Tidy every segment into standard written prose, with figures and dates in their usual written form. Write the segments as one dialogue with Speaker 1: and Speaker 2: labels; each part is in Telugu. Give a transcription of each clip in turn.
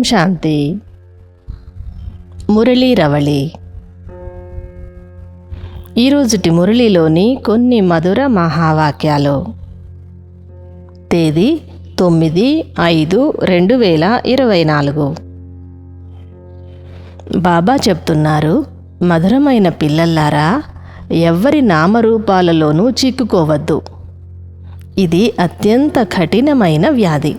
Speaker 1: శాంతి. మురళీ రవళి. ఈరోజుటి మురళిలోని కొన్ని మధుర మహావాక్యాలు. తేదీ 9/5/2024. బాబా చెప్తున్నారు, మధురమైన పిల్లల్లారా, ఎవ్వరి నామరూపాలలోనూ చిక్కుకోవద్దు. ఇది అత్యంత కఠినమైన వ్యాధి.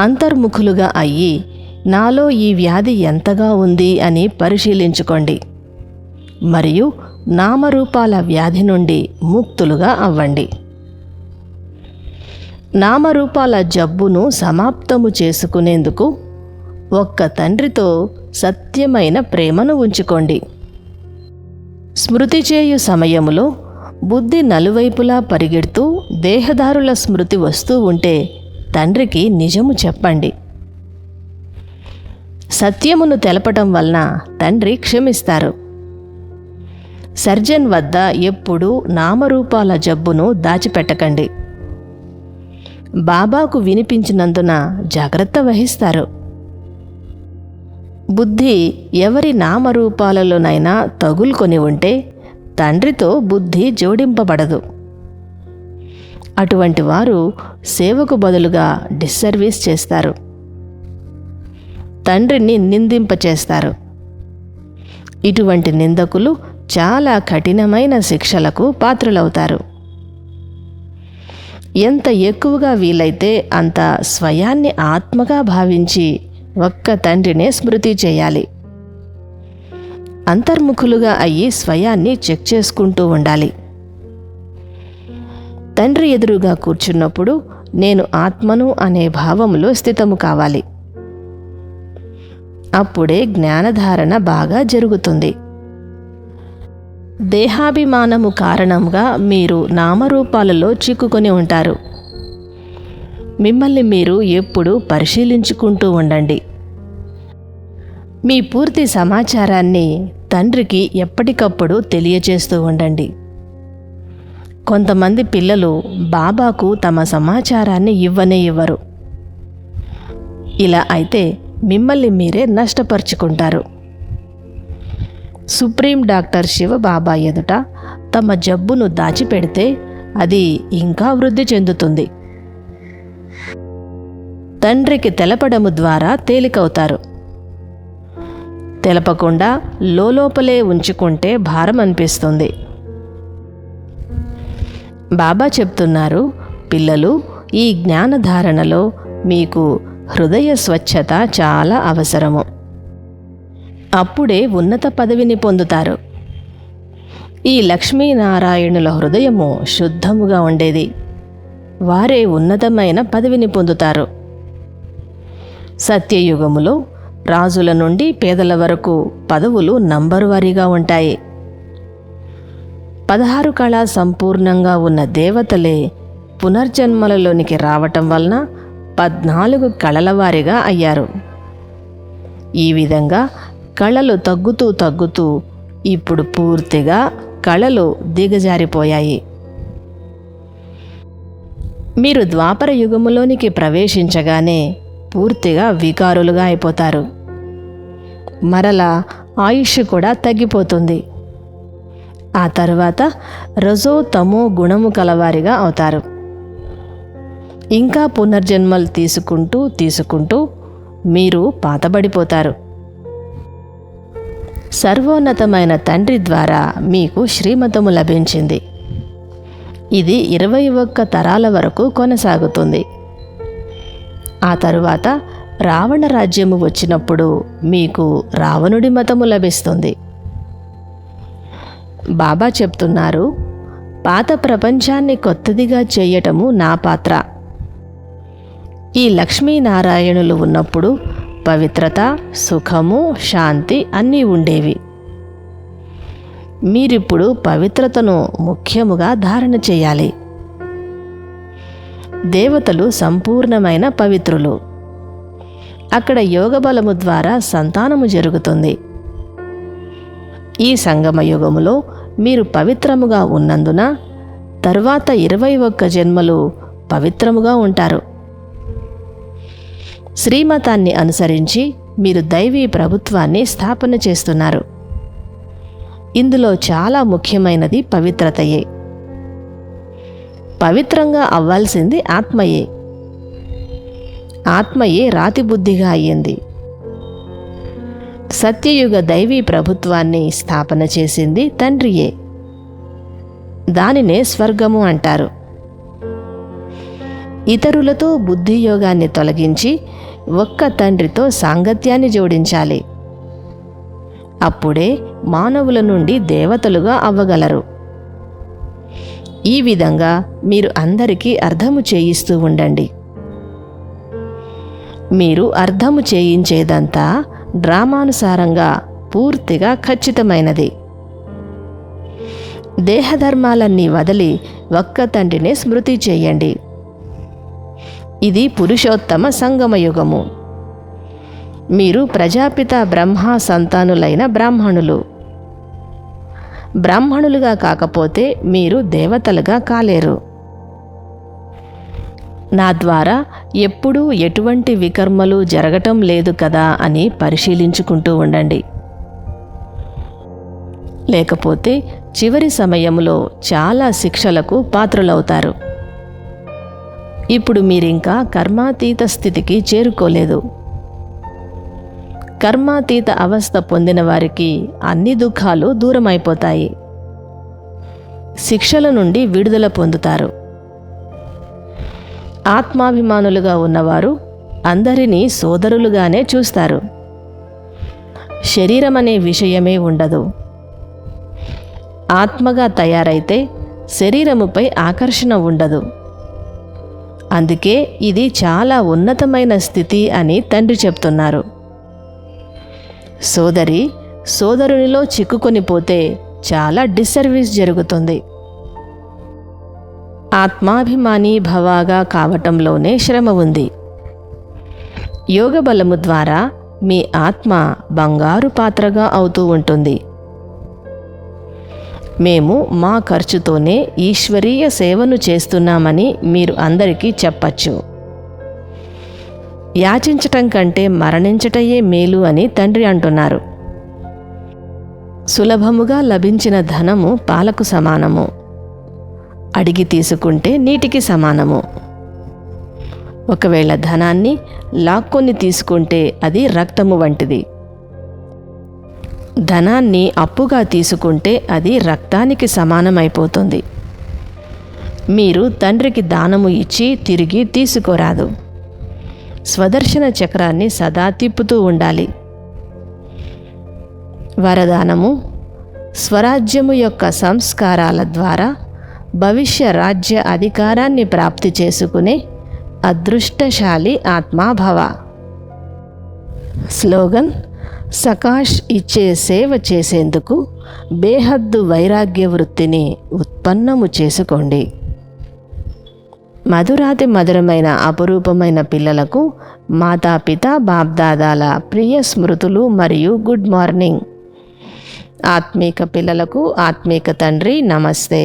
Speaker 1: అంతర్ముఖులుగా అయ్యి నాలో ఈ వ్యాధి ఎంతగా ఉంది అని పరిశీలించుకోండి మరియు నామరూపాల వ్యాధి నుండి ముక్తులుగా అవ్వండి. నామరూపాల జబ్బును సమాప్తము చేసుకునేందుకు ఒక్క తండ్రితో సత్యమైన ప్రేమను ఉంచుకోండి. స్మృతి చేయు సమయములో బుద్ధి నలువైపులా పరిగెడుతూ దేహదారుల స్మృతి వస్తూ ఉంటే తండ్రికి నిజము చెప్పండి. సత్యమును తెలపటం వలన తండ్రి క్షమిస్తారు. సర్జన్ వద్ద ఎప్పుడూ నామరూపాల జబ్బును దాచిపెట్టకండి. బాబాకు వినిపించినందున జాగ్రత్త వహిస్తారు. బుద్ధి ఎవరి నామరూపాలలోనైనా తగులుకొని ఉంటే తండ్రితో బుద్ధి జోడింపబడదు. అటువంటి వారు సేవకు బదులుగా డిస్సర్వీస్ చేస్తారు, తండ్రిని నిందింపచేస్తారు. ఇటువంటి నిందకులు చాలా కఠినమైన శిక్షలకు పాత్రులవుతారు. ఎంత ఎక్కువగా వీలైతే అంత స్వయాన్ని ఆత్మగా భావించి ఒక్క తండ్రినే స్మృతి చేయాలి. అంతర్ముఖులుగా అయ్యి స్వయాన్ని చెక్ చేసుకుంటూ ఉండాలి. తండ్రి ఎదురుగా కూర్చున్నప్పుడు నేను ఆత్మను అనే భావంలో స్థితము కావాలి. అప్పుడే జ్ఞానధారణ బాగా జరుగుతుంది. దేహాభిమానము కారణంగా మీరు నామరూపాలలో చిక్కుకొని ఉంటారు. మిమ్మల్ని మీరు ఎప్పుడూ పరిశీలించుకుంటూ ఉండండి. మీ పూర్తి సమాచారాన్ని తండ్రికి ఎప్పటికప్పుడు తెలియచేస్తూ ఉండండి. కొంతమంది పిల్లలు బాబాకు తమ సమాచారాన్ని ఇవ్వరు. ఇలా అయితే మిమ్మల్ని మీరే నష్టపరుచుకుంటారు. సుప్రీం డాక్టర్ శివ బాబా ఎదుట తమ జబ్బును దాచిపెడితే అది ఇంకా వృద్ధి చెందుతుంది. తండ్రికి తెలపడము ద్వారా తేలికవుతారు. తెలపకుండా లోపలే ఉంచుకుంటే భారం అనిపిస్తుంది. బాబా చెప్తున్నారు, పిల్లలు, ఈ జ్ఞానధారణలో మీకు హృదయ స్వచ్ఛత చాలా అవసరము. అప్పుడే ఉన్నత పదవిని పొందుతారు. ఈ లక్ష్మీనారాయణుల హృదయము శుద్ధముగా ఉండేది. వారే ఉన్నతమైన పదవిని పొందుతారు. సత్యయుగములో రాజుల నుండి పేదల వరకు పదవులు నంబరు వారీగా ఉంటాయి. 16 కళ సంపూర్ణంగా ఉన్న దేవతలే పునర్జన్మలలోనికి రావటం వలన 14 కళల వారిగా అయ్యారు. ఈ విధంగా కళలు తగ్గుతూ ఇప్పుడు పూర్తిగా కళలు దిగజారిపోయాయి. మీరు ద్వాపర యుగములోనికి ప్రవేశించగానే పూర్తిగా వికారులుగా అయిపోతారు. మరలా ఆయుష్ కూడా తగ్గిపోతుంది. ఆ తర్వాత రజో తమో గుణము కలవారిగా అవుతారు. ఇంకా పునర్జన్మలు తీసుకుంటూ మీరు పాతబడిపోతారు. సర్వోన్నతమైన తండ్రి ద్వారా మీకు శ్రీమతము లభించింది. ఇది 21 తరాల వరకు కొనసాగుతుంది. ఆ తరువాత రావణ రాజ్యము వచ్చినప్పుడు మీకు రావణుడి మతము లభిస్తుంది. బాబా చెప్తున్నారు, పాత ప్రపంచాన్ని కొత్తదిగా చేయటము నా పాత్ర. ఈ లక్ష్మీనారాయణులు ఉన్నప్పుడు పవిత్రత, సుఖము, శాంతి అన్నీ ఉండేవి. మీరిప్పుడు పవిత్రతను ముఖ్యముగా ధారణ చేయాలి. దేవతలు సంపూర్ణమైన పవిత్రులు. అక్కడ యోగబలము ద్వారా సంతానము జరుగుతుంది. ఈ సంగమ యుగములో మీరు పవిత్రముగా ఉన్నందున తరువాత 21 జన్మలు పవిత్రముగా ఉంటారు. శ్రీమతాన్ని అనుసరించి మీరు దైవీ ప్రభుత్వాన్ని స్థాపన చేస్తున్నారు. ఇందులో చాలా ముఖ్యమైనది పవిత్రతయే. పవిత్రంగా అవ్వాల్సింది ఆత్మయే. ఆత్మయే రాతిబుద్ధిగా అయ్యింది. సత్యయుగ దైవీ ప్రభుత్వాన్ని స్థాపన చేసింది తండ్రియే. దానినే స్వర్గము అంటారు. ఇతరులతో బుద్ధియోగాన్ని తొలగించి ఒక్క తండ్రితో సాంగత్యాన్ని జోడించాలి. అప్పుడే మానవుల నుండి దేవతలుగా అవ్వగలరు. ఈ విధంగా మీరు అందరికీ అర్థము చేయిస్తూ ఉండండి. మీరు అర్థము చేయించేదంతా డ్రామానుసారంగా పూర్తిగా ఖచ్చితమైనది. దేహధర్మాలన్నీ వదిలి ఒక్క తండ్రినే స్మృతి చేయండి. ఇది పురుషోత్తమ సంగమయుగము. మీరు ప్రజాపిత బ్రహ్మ సంతానులైన బ్రాహ్మణులు. బ్రాహ్మణులుగా కాకపోతే మీరు దేవతలుగా కాలేరు. నా ద్వారా ఎప్పుడూ ఎటువంటి వికర్మలు జరగటం లేదు కదా అని పరిశీలించుకుంటూ ఉండండి. లేకపోతే చివరి సమయంలో చాలా శిక్షలకు పాత్రులవుతారు. ఇప్పుడు మీరింకా కర్మాతీత స్థితికి చేరుకోలేదు. కర్మాతీత అవస్థ పొందిన వారికి అన్ని దుఃఖాలు దూరమైపోతాయి. శిక్షల నుండి విడుదల పొందుతారు. ఆత్మాభిమానులుగా ఉన్నవారు అందరినీ సోదరులుగానే చూస్తారు. శరీరం అనే విషయమే ఉండదు. ఆత్మగా తయారైతే శరీరముపై ఆకర్షణ ఉండదు. అందుకే ఇది చాలా ఉన్నతమైన స్థితి అని తండ్రి చెప్తున్నారు. సోదరి సోదరునిలో చిక్కుకొని పోతే చాలా డిస్సర్వీస్ జరుగుతుంది. ఆత్మాభిమాని భవాగా కావటంలోనే శ్రమ ఉంది. యోగ బలము ద్వారా మీ ఆత్మ బంగారు పాత్రగా అవుతూ ఉంటుంది. మేము మా ఖర్చుతోనే ఈశ్వరీయ సేవను చేస్తున్నామని మీరు అందరికీ చెప్పచ్చు. యాచించటం కంటే మరణించటయే మేలు అని తండ్రి అంటున్నారు. సులభముగా లభించిన ధనము పాలకు సమానము. అడిగి తీసుకుంటే నీటికి సమానము. ఒకవేళ ధనాన్ని లాక్కొని తీసుకుంటే అది రక్తము వంటిది. ధనాన్ని అప్పుగా తీసుకుంటే అది రక్తానికి సమానమైపోతుంది. మీరు తండ్రికి దానము ఇచ్చి తిరిగి తీసుకోరాదు. స్వదర్శన చక్రాన్ని సదా తిప్పుతూ ఉండాలి. వరదానము స్వరాజ్యము యొక్క సంస్కారాల ద్వారా భవిష్య రాజ్య అధికారాన్ని ప్రాప్తి చేసుకునే అదృష్టశాలి ఆత్మాభవ. స్లోగన్: సకాష్ ఇచ్చే సేవ చేసేందుకు బేహద్దు వైరాగ్య వృత్తిని ఉత్పన్నము చేసుకోండి. మధురాతి మధురమైన అపురూపమైన పిల్లలకు మాతాపిత బాప్దాదాల ప్రియ స్మృతులు మరియు గుడ్ మార్నింగ్. ఆత్మీక పిల్లలకు ఆత్మీక తండ్రి నమస్తే.